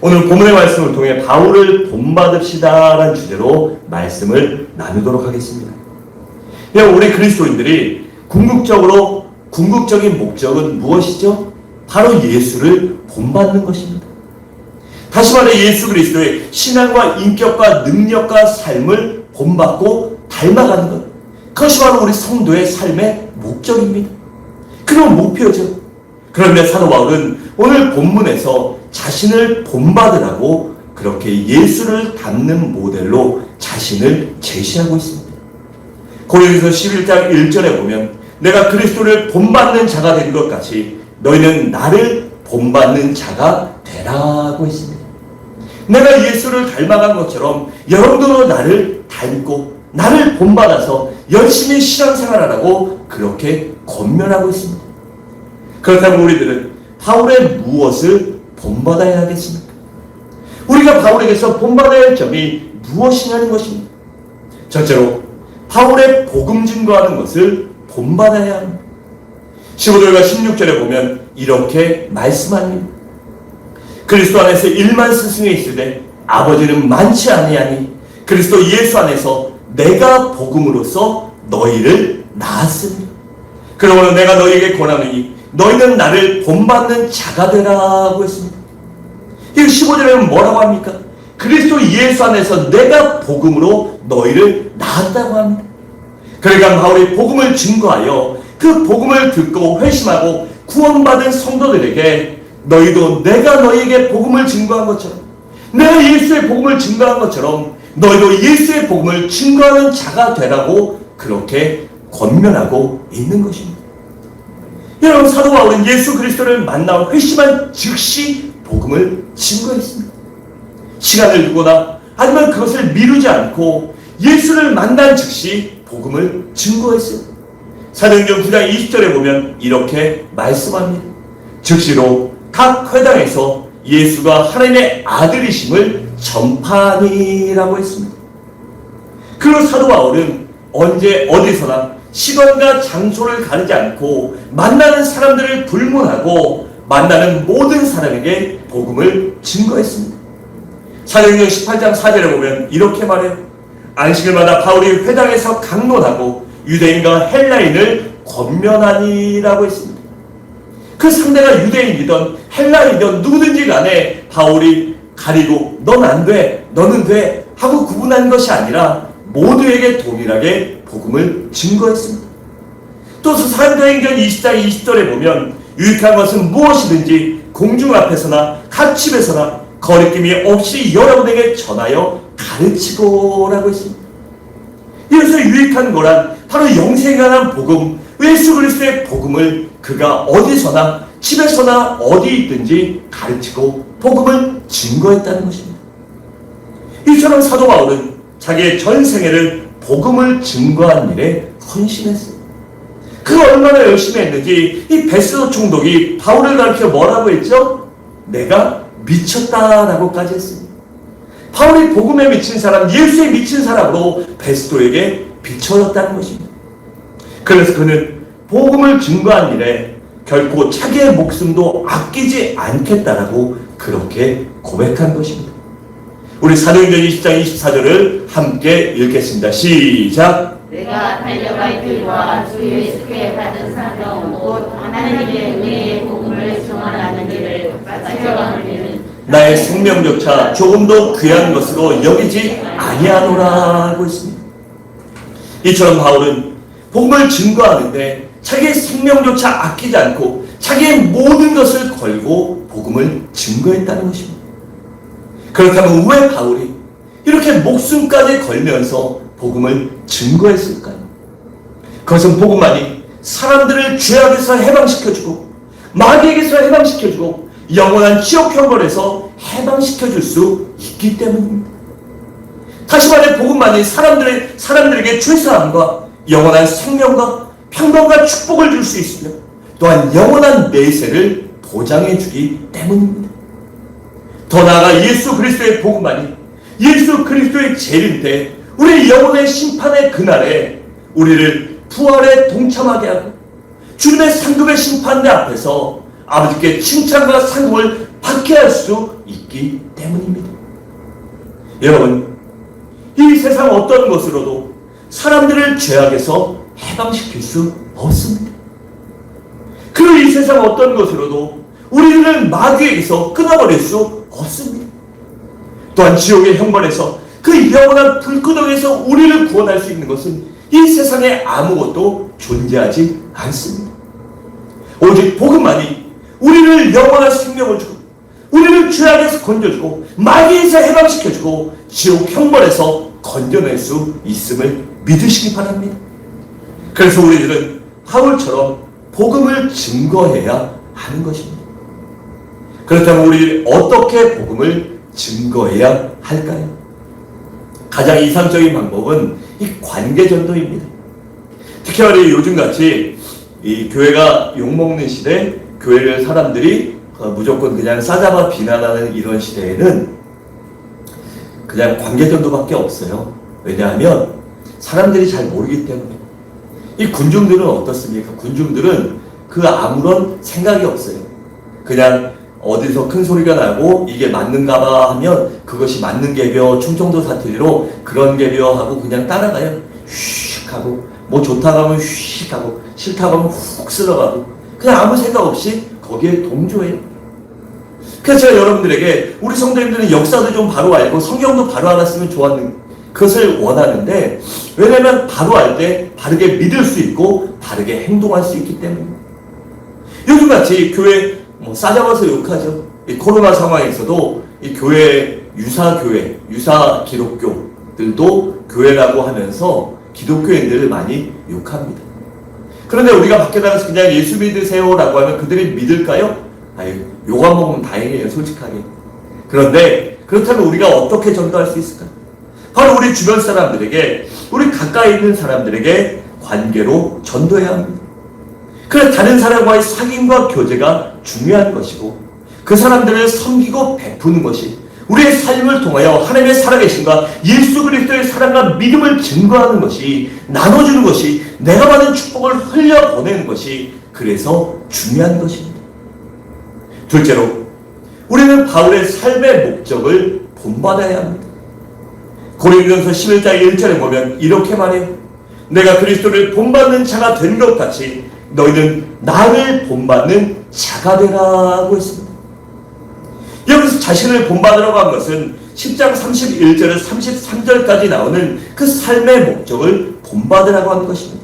오늘 본문의 말씀을 통해 바울을 본받읍시다라는 주제로 말씀을 나누도록 하겠습니다. 우리 그리스도인들이 궁극적인 목적은 무엇이죠? 바로 예수를 본받는 것입니다. 다시 말해 예수 그리스도의 신앙과 인격과 능력과 삶을 본받고 닮아가는 것, 그것이 바로 우리 성도의 삶의 목적입니다. 그런 목표죠. 그런데 사도 바울은 오늘 본문에서 자신을 본받으라고 그렇게 예수를 닮는 모델로 자신을 제시하고 있습니다. 고린도서 11장 1절에 보면 내가 그리스도를 본받는 자가 된 것 같이 너희는 나를 본받는 자가 되라고 했습니다. 내가 예수를 닮아간 것처럼 여러분도 나를 닮고 나를 본받아서 열심히 신앙생활하라고 그렇게 권면하고 있습니다. 그렇다면 우리들은 바울의 무엇을 본받아야 하겠습니까? 우리가 바울에게서 본받아야 할 점이 무엇이냐는 것입니다. 첫째로 바울의 복음 증거하는 것을 본받아야 합니다. 15절과 16절에 보면 이렇게 말씀합니다. 그리스도 안에서 일만 스승이 있으되 아버지는 많지 아니하니 그리스도 예수 안에서 내가 복음으로써 너희를 낳았으니 그러므로 내가 너희에게 권하노니 너희는 나를 본받는 자가 되라고 했습니다. 이 15절에는 뭐라고 합니까? 그리스도 예수 안에서 내가 복음으로 너희를 낳았다고 합니다. 그러니까 바울이 복음을 증거하여 그 복음을 듣고 회심하고 구원받은 성도들에게 너희도 내가 너희에게 복음을 증거한 것처럼 내가 예수의 복음을 증거한 것처럼 너희도 예수의 복음을 증거하는 자가 되라고 그렇게 권면하고 있는 것입니다. 여러분 사도 바울은 예수 그리스도를 만나 회심한 즉시 복음을 증거했습니다. 시간을 두거나 아니면 그것을 미루지 않고 예수를 만난 즉시 복음을 증거했어요. 사도행전 9장 20절에 보면 이렇게 말씀합니다. 즉시로 각 회당에서 예수가 하나님의 아들이심을 전파하니라고 했습니다. 그리고 사도 바울은 언제 어디서나 시간과 장소를 가리지 않고 만나는 사람들을 불문하고 만나는 모든 사람에게 복음을 증거했습니다. 사도행전 18장 4절에 보면 이렇게 말해요. 안식일마다 바울이 회당에서 강론하고 유대인과 헬라인을 권면하니라고 했습니다. 그 상대가 유대인이든 헬라인이든 누구든지 간에 바울이 가리고 넌 안 돼, 너는 돼 하고 구분한 것이 아니라 모두에게 동일하게 복음을 증거했습니다. 또 사도행전 20장 20절에 보면 유익한 것은 무엇이든지 공중 앞에서나 각 집에서나 거리낌이 없이 여러분에게 전하여 가르치고라고 했습니다. 여기서 유익한 거란 바로 영생에 관한 복음, 예수 그리스도의 복음을 그가 어디서나 집에서나 어디 있든지 가르치고 복음을 증거했다는 것입니다. 이처럼 사도 바울은 자기의 전 생애를 복음을 증거한 일에 헌신했어요. 그가 얼마나 열심히 했는지 이 베스도 총독이 바울을 가르쳐 뭐라고 했죠? 내가 미쳤다라고까지 했습니다. 바울이 복음에 미친 사람, 예수에 미친 사람으로 베스도에게 비춰졌다는 것입니다. 그래서 그는 복음을 증거한 일에 결코 자기의 목숨도 아끼지 않겠다라고 그렇게 고백한 것입니다. 우리 사도행전 20장 24절을 함께 읽겠습니다. 시작! 내가 달려갈 길과 주 예수께 받은 사명 곧 하나님의 은혜의 복음을 전하는 일을 가져가는 일은 나의 생명조차 조금도 귀한 것으로 여기지 아니하노라고 했습니다. 이처럼 바울은 복음을 증거하는데 자기의 생명조차 아끼지 않고 자기의 모든 것을 걸고 복음을 증거했다는 것입니다. 그렇다면 왜 바울이 이렇게 목숨까지 걸면서 복음을 증거했을까요? 그것은 복음만이 사람들을 죄악에서 해방시켜주고 마귀에게서 해방시켜주고 영원한 지옥 형벌에서 해방시켜줄 수 있기 때문입니다. 다시 말해 복음만이 사람들에게 죄사함과 영원한 생명과 평강과 축복을 줄 수 있으며 또한 영원한 내세를 보장해 주기 때문입니다. 더 나아가 예수 그리스도의 복음만이 예수 그리스도의 재림 때 우리 영혼의 심판의 그날에 우리를 부활에 동참하게 하고 주님의 상급의 심판대 앞에서 아버지께 칭찬과 상급을 받게 할 수 있게 있기 때문입니다. 여러분, 이 세상 어떤 것으로도 사람들을 죄악에서 해방시킬 수 없습니다. 그리고 이 세상 어떤 것으로도 우리를 마귀에게서 끊어버릴 수 없습니다. 또한 지옥의 형벌에서 그 영원한 불구덩이에서 우리를 구원할 수 있는 것은 이 세상에 아무것도 존재하지 않습니다. 오직 복음만이 우리를 영원한 생명을 주고 우리를 죄악에서 건져주고 마귀에서 해방시켜주고 지옥 형벌에서 건져낼 수 있음을 믿으시기 바랍니다. 그래서 우리들은 바울처럼 복음을 증거해야 하는 것입니다. 그렇다면 우리 어떻게 복음을 증거해야 할까요? 가장 이상적인 방법은 이 관계전도입니다. 특히 요즘같이 이 교회가 욕먹는 시대, 교회를 사람들이 무조건 그냥 싸잡아 비난하는 이런 시대에는 그냥 관계전도밖에 없어요. 왜냐하면 사람들이 잘 모르기 때문에. 이 군중들은 어떻습니까? 군중들은 그 아무런 생각이 없어요. 그냥 어디서 큰 소리가 나고 이게 맞는가 봐 하면 그것이 맞는 개벼, 충청도 사투리로 그런 개벼 하고 그냥 따라가요. 휙 하고 뭐 좋다고 하면 휙 하고 싫다고 하면 훅 쓸어가고 그냥 아무 생각 없이 거기에 동조해요. 그래서 제가 여러분들에게 우리 성도님들은 역사도 좀 바로 알고 성경도 바로 알았으면 좋았는 그것을 원하는데, 왜냐하면 바로 알 때 바르게 믿을 수 있고 바르게 행동할 수 있기 때문입니다. 요즘같이 교회 싸잡아서 욕하죠. 이 코로나 상황에서도 이 교회 유사교회, 유사 기독교들도 교회라고 하면서 기독교인들을 많이 욕합니다. 그런데 우리가 밖에 나가서 그냥 예수 믿으세요라고 하면 그들이 믿을까요? 욕 안 먹으면 다행이에요, 솔직하게. 그런데 그렇다면 우리가 어떻게 전도할 수 있을까요? 바로 우리 주변 사람들에게, 우리 가까이 있는 사람들에게 관계로 전도해야 합니다. 그래서 다른 사람과의 사귐과 교제가 중요한 것이고, 그 사람들을 섬기고 베푸는 것이 우리의 삶을 통하여 하나님의 살아계심과 예수 그리스도의 사랑과 믿음을 증거하는 것이, 나눠주는 것이, 내가 받은 축복을 흘려보내는 것이 그래서 중요한 것입니다. 둘째로, 우리는 바울의 삶의 목적을 본받아야 합니다. 고린도전서 11장 1절에 보면 이렇게 말해요. 내가 그리스도를 본받는 자가 된 것 같이 너희는 나를 본받는 자가 되라고 했습니다. 여기서 자신을 본받으라고 한 것은 10장 31절에서 33절까지 나오는 그 삶의 목적을 본받으라고 하는 것입니다.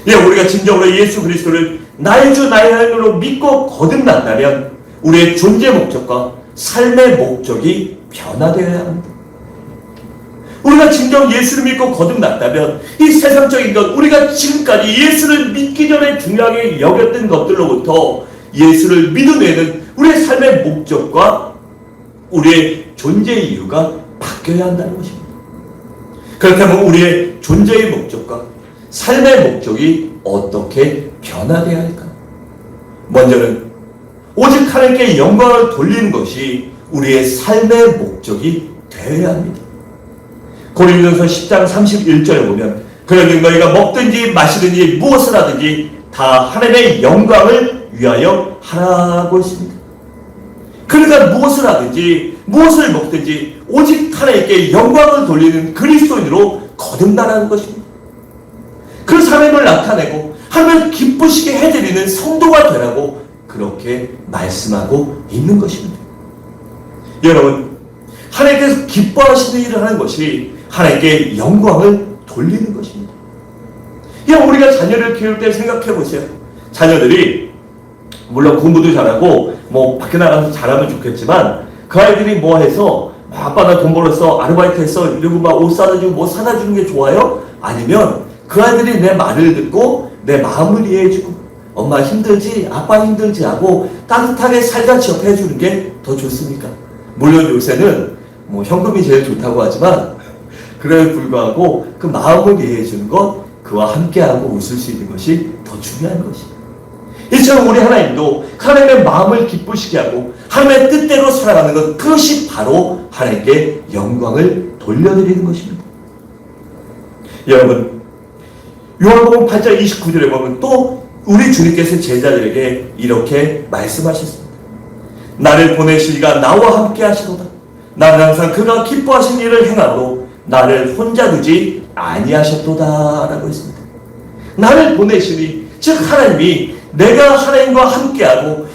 우리가 진정으로 예수 그리스도를 나의 주 나의 하나님으로 믿고 거듭난다면 우리의 존재 목적과 삶의 목적이 변화되어야 합니다. 우리가 진정 예수를 믿고 거듭났다면 이 세상적인 것, 우리가 지금까지 예수를 믿기 전에 중요하게 여겼던 것들로부터 예수를 믿은 후에는 우리의 삶의 목적과 우리의 존재 이유가 바뀌어야 한다는 것입니다. 그렇다면 우리의 존재의 목적과 삶의 목적이 어떻게 변화되어야 할까요? 먼저는 오직 하나님께 영광을 돌리는 것이 우리의 삶의 목적이 되어야 합니다. 고린도전서 10장 31절에 보면 그러니 너희가 먹든지 마시든지 무엇을 하든지 다 하나님의 영광을 위하여 하라고 했습니다. 그러니까 무엇을 하든지 무엇을 먹든지 오직 하나님께 영광을 돌리는 그리스도인으로 거듭나라는 것입니다. 그 삶을 나타내고 하나님을 기쁘시게 해드리는 성도가 되라고 그렇게 말씀하고 있는 것입니다. 여러분, 하나님께서 기뻐하시는 일을 하는 것이 하나님께 영광을 돌리는 것입니다. 우리가 자녀를 키울 때 생각해 보세요. 자녀들이 물론 공부도 잘하고 밖에 나가서 잘하면 좋겠지만 그 아이들이 해서 아빠 나 돈 벌었어, 아르바이트 했어 이러고 옷 사다 주고 사다 주는 게 좋아요? 아니면 그 아이들이 내 말을 듣고 내 마음을 이해해 주고 엄마 힘들지? 아빠 힘들지? 하고 따뜻하게 살같이 옆에 해주는 게 더 좋습니까? 물론 요새는 현금이 제일 좋다고 하지만 그에 불구하고 그 마음을 이해해 주는 것, 그와 함께하고 웃을 수 있는 것이 더 중요한 것입니다. 이처럼 우리 하나님도 하나님의 마음을 기쁘시게 하고 하나님의 뜻대로 살아가는 것, 그것이 바로 하나님께 영광을 돌려드리는 것입니다. 여러분, 요한복음 8장 29절에 보면 또 우리 주님께서 제자들에게 이렇게 말씀하셨습니다. 나를 보내실 이가 나와 함께 하시도다. 나는 항상 그가 기뻐하신 일을 행함으로 나를 혼자 두지 아니하셨도다 라고 했습니다. 나를 보내시니, 즉 하나님이 내가 하나님과 함께하고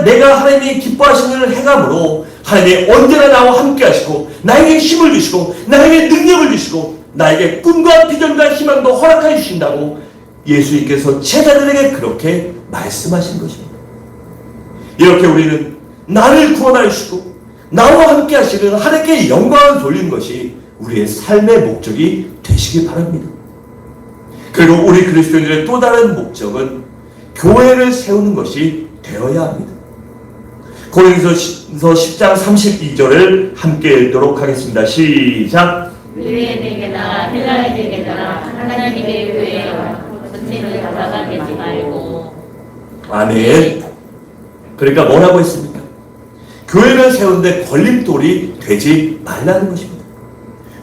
내가 하나님이 기뻐하신 일을 행함으로 하나님이 언제나 나와 함께 하시고 나에게 힘을 주시고 나에게 능력을 주시고 나에게 꿈과 비전과 희망도 허락해 주신다고 예수님께서 제자들에게 그렇게 말씀하신 것입니다. 이렇게 우리는 나를 구원하여 주시고 나와 함께 하시는 하나님께 영광을 돌리는 것이 우리의 삶의 목적이 되시기 바랍니다. 그리고 우리 그리스도인들의 또 다른 목적은 교회를 세우는 것이 되어야 합니다. 고린도서 10장 32절을 함께 읽도록 하겠습니다. 시작. 유대인에게나 헬라인에게나 하나님의 교회와 전체를 잡아가지 말고. 아멘. 그러니까 뭐라고 했습니까? 교회를 세우는데 걸림돌이 되지 말라는 것입니다.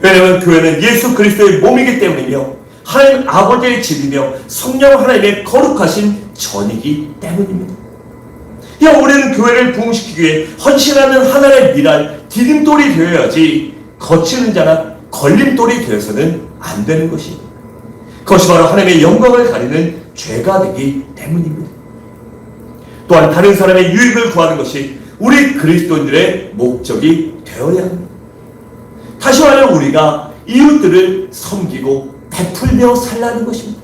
왜냐하면 교회는 예수 그리스도의 몸이기 때문이며 하나님 아버지의 집이며 성령 하나님의 거룩하신 전이기 때문입니다. 우리는 교회를 부흥시키기 위해 헌신하는 하나의 미랄, 디딤돌이 되어야지 거치는 자나 걸림돌이 되어서는 안 되는 것입니다. 그것이 바로 하나님의 영광을 가리는 죄가 되기 때문입니다. 또한 다른 사람의 유익을 구하는 것이 우리 그리스도인들의 목적이 되어야 합니다. 다시 말해 우리가 이웃들을 섬기고 베풀며 살라는 것입니다.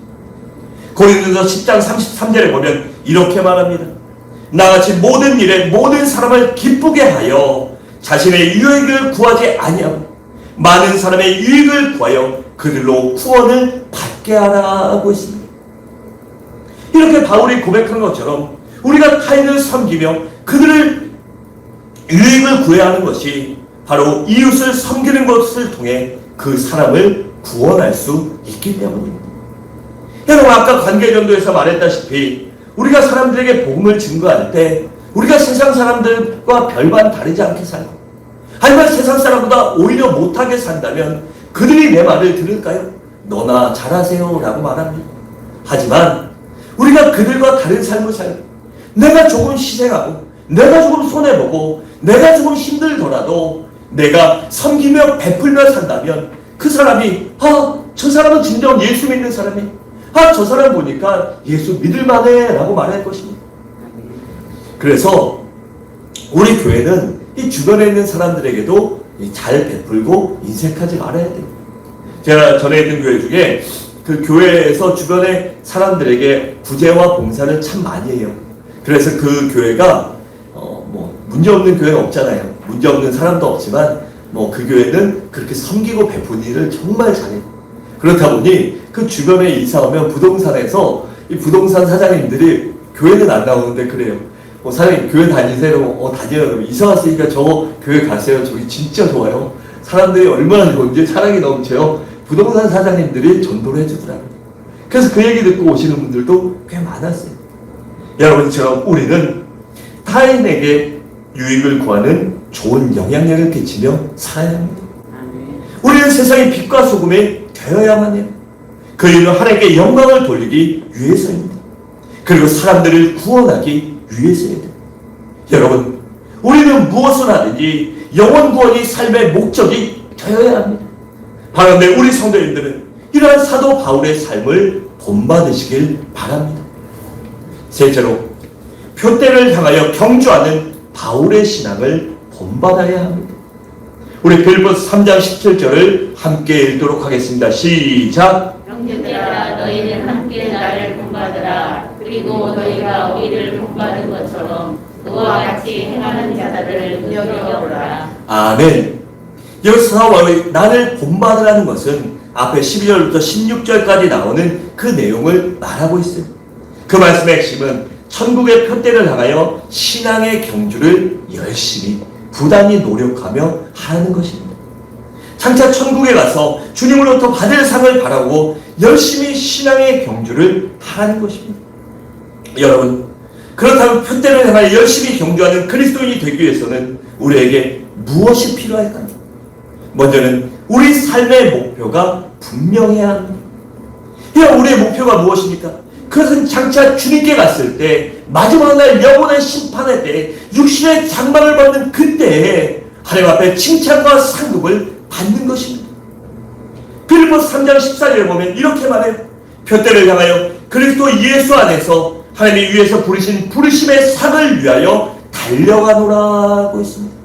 고린도서 10장 33절에 보면 이렇게 말합니다. 나같이 모든 일에 모든 사람을 기쁘게 하여 자신의 유익을 구하지 아니하고 많은 사람의 유익을 구하여 그들로 구원을 받게 하라고 했습니다. 이렇게 바울이 고백한 것처럼 우리가 타인을 섬기며 그들을 유익을 구해야 하는 것이 바로 이웃을 섬기는 것을 통해 그 사람을 구원할 수 있기 때문입니다. 여러분, 아까 관계전도에서 말했다시피 우리가 사람들에게 복음을 증거할 때 우리가 세상 사람들과 별반 다르지 않게 살고 아니면 세상 사람보다 오히려 못하게 산다면 그들이 내 말을 들을까요? 너나 잘하세요 라고 말합니다. 하지만 우리가 그들과 다른 삶을 살고 내가 조금 희생하고 내가 조금 손해보고 내가 조금 힘들더라도 내가 섬기며 베풀며 산다면 그 사람이 저 사람은 진정 예수 믿는 사람이 저 사람 보니까 예수 믿을만해 라고 말할 것입니다. 그래서 우리 교회는 이 주변에 있는 사람들에게도 잘 베풀고 인색하지 말아야 돼요. 제가 전에 있던 교회 중에 그 교회에서 주변의 사람들에게 구제와 봉사를 참 많이 해요. 그래서 그 교회가 문제없는 교회는 없잖아요. 문제없는 사람도 없지만 그 교회는 그렇게 섬기고 베푸는 일을 정말 잘해요. 그렇다 보니 그 주변에 이사 오면 부동산에서 이 부동산 사장님들이 교회는 안 나오는데 그래요. 사장님 교회 다니세요? 다녀요. 이사 왔으니까 저 교회 가세요. 저기 진짜 좋아요. 사람들이 얼마나 좋은지 사랑이 넘쳐요. 부동산 사장님들이 전도를 해주더라고요. 그래서 그 얘기 듣고 오시는 분들도 꽤 많았어요. 여러분처럼 우리는 타인에게 유익을 구하는 좋은 영향력을 끼치며 살아야 합니다. 우리는 세상의 빛과 소금이 되어야만 해요. 그 이유는 하나님께 영광을 돌리기 위해서입니다. 그리고 사람들을 구원하기 위해서입니다. 여러분, 우리는 무엇을 하든지 영혼 구원이 삶의 목적이 되어야 합니다. 바란데 우리 성도님들은 이러한 사도 바울의 삶을 본받으시길 바랍니다. 셋째로, 표대를 향하여 경주하는 바울의 신앙을 본받아야 합니다. 우리 빌립보서 3장 17절을 함께 읽도록 하겠습니다. 시작. 형제들아, 너희는 함께 나를 본받으라. 그리고 너희가 우리를 본받은 것처럼 너와 같이 행하는 자들을 눈여겨보라. 아멘. 여기서 바울이 나를 본받으라는 것은 앞에 12절부터 16절까지 나오는 그 내용을 말하고 있어요. 그 말씀의 핵심은 천국의 표대를 향하여 신앙의 경주를 열심히 부단히 노력하며 하는 것입니다. 장차 천국에 가서 주님으로부터 받을 상을 바라고 열심히 신앙의 경주를 하는 것입니다. 여러분, 그렇다면 표대를 향하여 열심히 경주하는 그리스도인이 되기 위해서는 우리에게 무엇이 필요할까요? 먼저는 우리 삶의 목표가 분명해야 합니다. 우리의 목표가 무엇입니까? 그것은 장차 주님께 갔을 때 마지막 날 영원한 심판의 때 육신의 장막을 받는 그때에 하나님 앞에 칭찬과 상급을 받는 것입니다. 빌립보서 3장 14절에 보면 이렇게 말해요. 표대를 향하여 그리스도 예수 안에서 하나님이 위에서 부르신 부르심의 상을 위하여 달려가노라고 했습니다.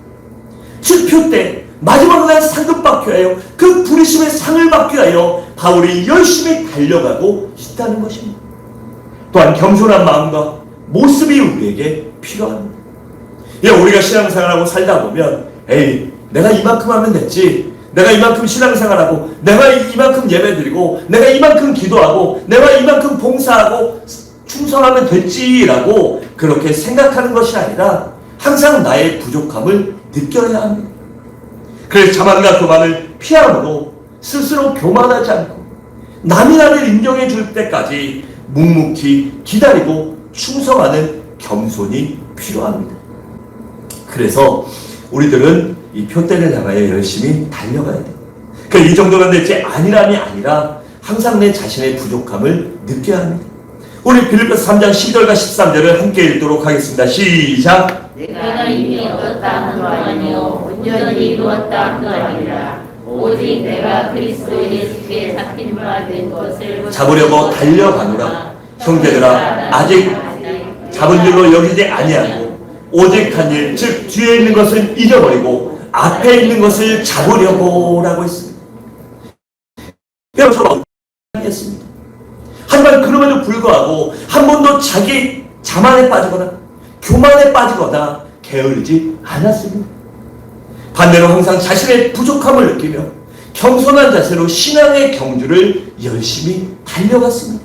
즉 표대 마지막 날 상급 받기 위하여 그 부르심의 상을 받기 위하여 바울이 열심히 달려가고 있다는 것입니다. 또한 겸손한 마음과 모습이 우리에게 필요합니다. 우리가 신앙생활하고 살다 보면 에이 내가 이만큼 하면 됐지, 내가 이만큼 신앙생활하고 내가 이만큼 예배드리고 내가 이만큼 기도하고 내가 이만큼 봉사하고 충성하면 됐지라고 그렇게 생각하는 것이 아니라 항상 나의 부족함을 느껴야 합니다. 그래서 자만과 교만을 피함으로 스스로 교만하지 않고 남이 나를 인정해 줄 때까지 묵묵히 기다리고 충성하는 겸손이 필요합니다. 그래서 우리들은 이 표대를 향하여 열심히 달려가야 돼요. 그러니까 이 정도만 될지 아니람이 아니라 항상 내 자신의 부족함을 느껴야 합니다. 우리 빌립보서 3장 12절과 13절을 함께 읽도록 하겠습니다. 시작! 내가 이미 얻었다 한도 아니요 온전히 이루었다 한도 아니라 오직 내가 그리스도 예수께 잡힌 바 된 것을 잡으려고 달려가노라. 형제들아 아직 잡은 줄로 여기지 아니하고 오직 한 일, 즉 뒤에 있는 것을 잊어버리고 앞에 있는 것을 잡으려고 라고 했습니다. 여러분 했습니다. 하지만 그럼에도 불구하고 한 번도 자기 자만에 빠지거나 교만에 빠지거나 게으르지 않았습니다. 반대로 항상 자신의 부족함을 느끼며 겸손한 자세로 신앙의 경주를 열심히 달려갔습니다.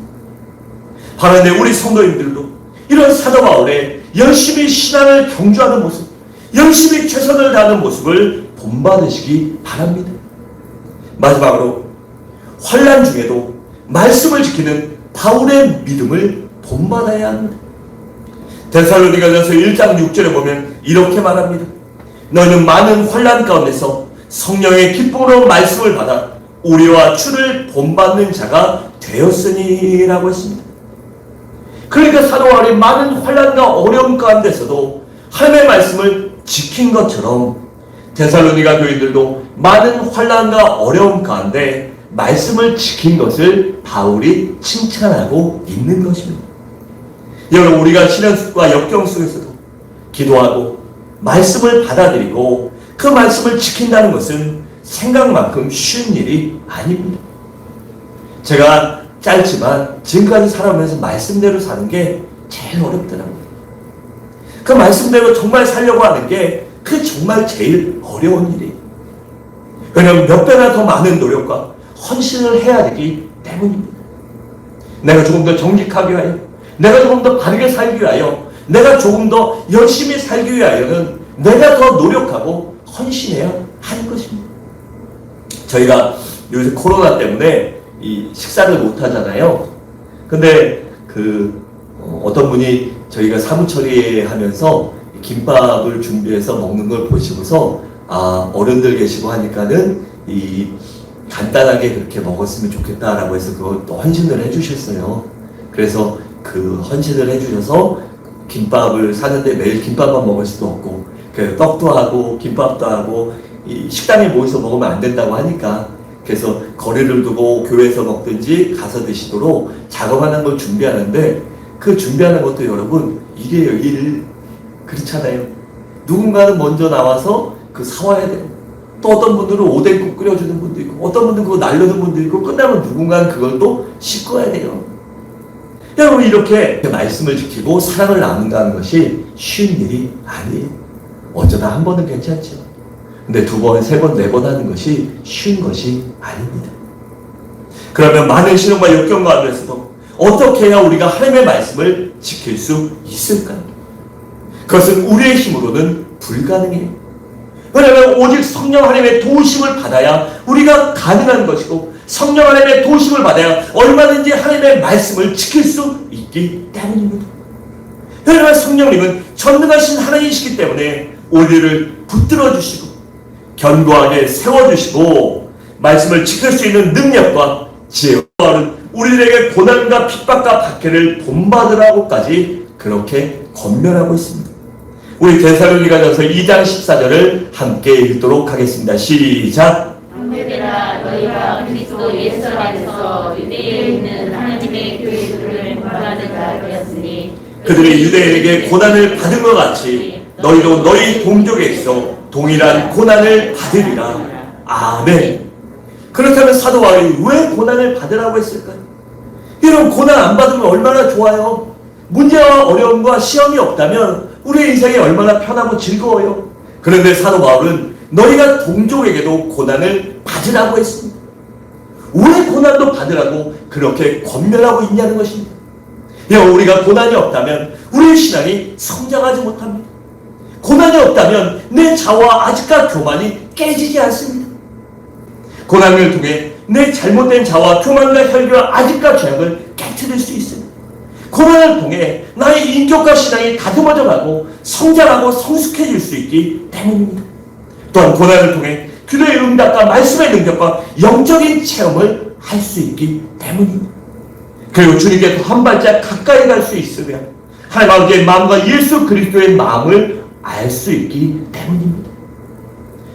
바로 우리 성도님들도 이런 사도 바울의 열심히 신앙을 경주하는 모습, 열심히 최선을 다하는 모습을 본받으시기 바랍니다. 마지막으로 환난 중에도 말씀을 지키는 바울의 믿음을 본받아야 합니다. 데살로니가전서 1장 6절에 보면 이렇게 말합니다. 너는 많은 환난 가운데서 성령의 기쁨으로 말씀을 받아 우리와 주를 본받는 자가 되었으니 라고 했습니다. 그러니까 사도 바울이 많은 환난과 어려움 가운데서도 하나님의 말씀을 지킨 것처럼 데살로니가 교인들도 많은 환난과 어려움 가운데 말씀을 지킨 것을 바울이 칭찬하고 있는 것입니다. 여러분 우리가 신앙과 역경 속에서도 기도하고 말씀을 받아들이고 그 말씀을 지킨다는 것은 생각만큼 쉬운 일이 아닙니다. 제가 짧지만 지금까지 살아오면서 말씀대로 사는 게 제일 어렵더라고요. 그 말씀대로 정말 살려고 하는 게 그 정말 제일 어려운 일이에요. 왜냐하면 몇 배나 더 많은 노력과 헌신을 해야 되기 때문입니다. 내가 조금 더 정직하기 위하여, 내가 조금 더 바르게 살기 위하여, 내가 조금 더 열심히 살기 위하여는 내가 더 노력하고 헌신해야 하는 것입니다. 저희가 요새 코로나 때문에 이 식사를 못 하잖아요. 근데 어떤 분이 저희가 사무 처리하면서 김밥을 준비해서 먹는 걸 보시고서 어른들 계시고 하니까는 이 간단하게 그렇게 먹었으면 좋겠다라고 해서 그걸 또 헌신을 해주셨어요. 그래서 그 헌신을 해주셔서 김밥을 사는데 매일 김밥만 먹을 수도 없고 떡도 하고 김밥도 하고 이 식당에 모여서 먹으면 안 된다고 하니까 그래서 거리를 두고 교회에서 먹든지 가서 드시도록 작업하는 걸 준비하는데 그 준비하는 것도 여러분 일이에요. 일. 그렇잖아요. 누군가는 먼저 나와서 그 사와야 돼요. 또 어떤 분들은 오뎅국 끓여주는 분도 있고 어떤 분들은 그거 날르는 분도 있고 끝나면 누군가는 그걸 또 씻어야 돼요. 여러분 이렇게 말씀을 지키고 사랑을 나눈다는 것이 쉬운 일이 아니에요. 어쩌다 한 번은 괜찮죠. 근데 두 번, 세 번, 네 번 하는 것이 쉬운 것이 아닙니다. 그러면 많은 신앙과 역경 가운데서도 어떻게 해야 우리가 하나님의 말씀을 지킬 수 있을까요? 그것은 우리의 힘으로는 불가능해요. 왜냐하면 오직 성령 하나님의 도우심을 받아야 우리가 가능한 것이고 성령 하나님의 도우심을 받아야 얼마든지 하나님의 말씀을 지킬 수 있기 때문입니다. 왜냐하면 성령님은 전능하신 하나님이시기 때문에 우리를 붙들어 주시고 견고하게 세워주시고 말씀을 지킬 수 있는 능력과 지혜와 우리들에게 고난과 핍박과 박해를 본받으라고까지 그렇게 권면하고 있습니다. 우리 데살로니가전서 2장 14절을 함께 읽도록 하겠습니다. 시작. 형제들아 너희가 그리스도 예수 안에서 유대에 있는 하나님의 교회들을 본받은 자들이었으니 그들이 유대인에게 고난을 받은 것 같이 너희도 너희 동족에게서 동일한 고난을 받으리라. 아멘. 그렇다면 사도 바울이 왜 고난을 받으라고 했을까요? 이런 고난 안 받으면 얼마나 좋아요. 문제와 어려움과 시험이 없다면 우리의 인생이 얼마나 편하고 즐거워요. 그런데 사도 바울은 너희가 동족에게도 고난을 받으라고 했습니다. 왜 고난도 받으라고 그렇게 권면하고 있냐는 것입니다. 우리가 고난이 없다면 우리의 신앙이 성장하지 못합니다. 고난이 없다면 내 자와 아직과 교만이 깨지지 않습니다. 고난을 통해 내 잘못된 자와 교만과 혈기와 아직과 죄악을 깨트릴 수 있습니다. 고난을 통해 나의 인격과 신앙이 다듬어져 가고 성장하고 성숙해질 수 있기 때문입니다. 또한 고난을 통해 기도의 응답과 말씀의 능력과 영적인 체험을 할 수 있기 때문입니다. 그리고 주님께 더 한 발짝 가까이 갈 수 있으며 하나님 아버지의 마음과 예수 그리스도의 마음을 알 수 있기 때문입니다.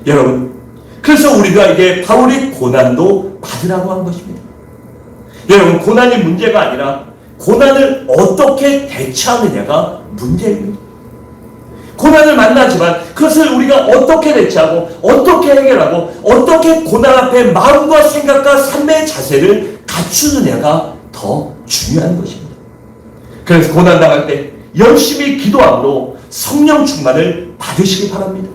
여러분, 그래서 우리가 이게 바울이 고난도 받으라고 한 것입니다. 여러분, 고난이 문제가 아니라 고난을 어떻게 대처하느냐가 문제입니다. 고난을 만나지만 그것을 우리가 어떻게 대처하고 어떻게 해결하고 어떻게 고난 앞에 마음과 생각과 삶의 자세를 갖추느냐가 더 중요한 것입니다. 그래서 고난당할 때 열심히 기도함으로 성령 충만을 받으시기 바랍니다.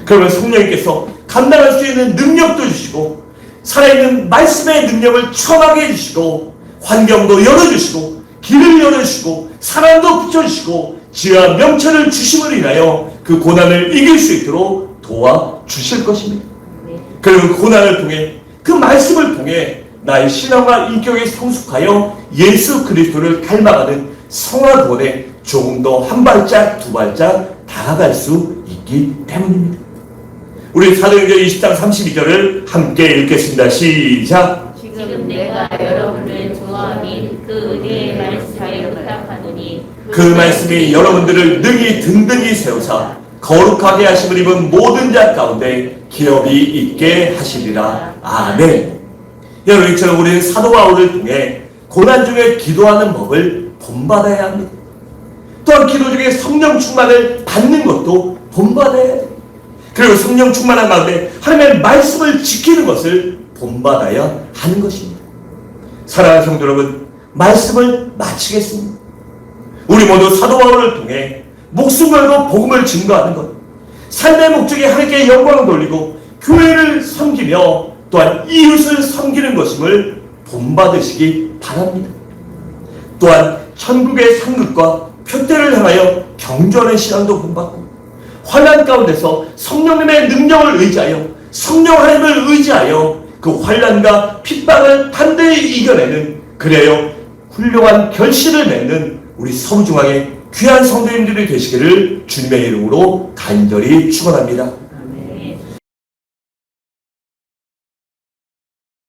그러면 성령님께서 감당할 수 있는 능력도 주시고 살아있는 말씀의 능력을 청하게 해주시고 환경도 열어주시고 길을 열어주시고 사랑도 붙여주시고 지혜와 명철을 주심을 인하여 그 고난을 이길 수 있도록 도와주실 것입니다. 그리고 고난을 통해 그 말씀을 통해 나의 신앙과 인격에 성숙하여 예수 그리스도를 닮아가는 성화구원에 조금 더 한 발짝 두 발짝 다가갈 수 있기 때문입니다. 우리 사도행전 20장 32절을 함께 읽겠습니다. 시작. 지금 내가 여러분을 주와 및 그 은혜의 말씀에 부탁하노니 그 말씀이 여러분들을 능히 든든히 세우사 거룩하게 하심을 입은 모든 자 가운데 기업이 있게 하시리라. 아멘. 여러분, 이처럼 우리는 사도 바울을 통해 고난 중에 기도하는 법을 본받아야 합니다. 또한 기도 중에 성령 충만을 받는 것도 본받아야 합니다. 그리고 성령 충만한 가운데 하나님의 말씀을 지키는 것을 본받아야 하는 것입니다. 사랑하는 성도 여러분, 말씀을 마치겠습니다. 우리 모두 사도 바울을 통해 목숨 걸고 복음을 증거하는 것, 삶의 목적이 하나님께 영광을 돌리고 교회를 섬기며 또한 이웃을 섬기는 것임을 본받으시기 바랍니다. 또한 천국의 상급과 표대를 향하여 경주하는 신앙도 본받고 환난 가운데서 성령님의 능력을 의지하여 성령 하나님을 의지하여 그 환난과 핍박을 단대히 이겨내는, 그래요 훌륭한 결실을 맺는 우리 서부중앙의 귀한 성도님들이 되시기를 주님의 이름으로 간절히 축원합니다.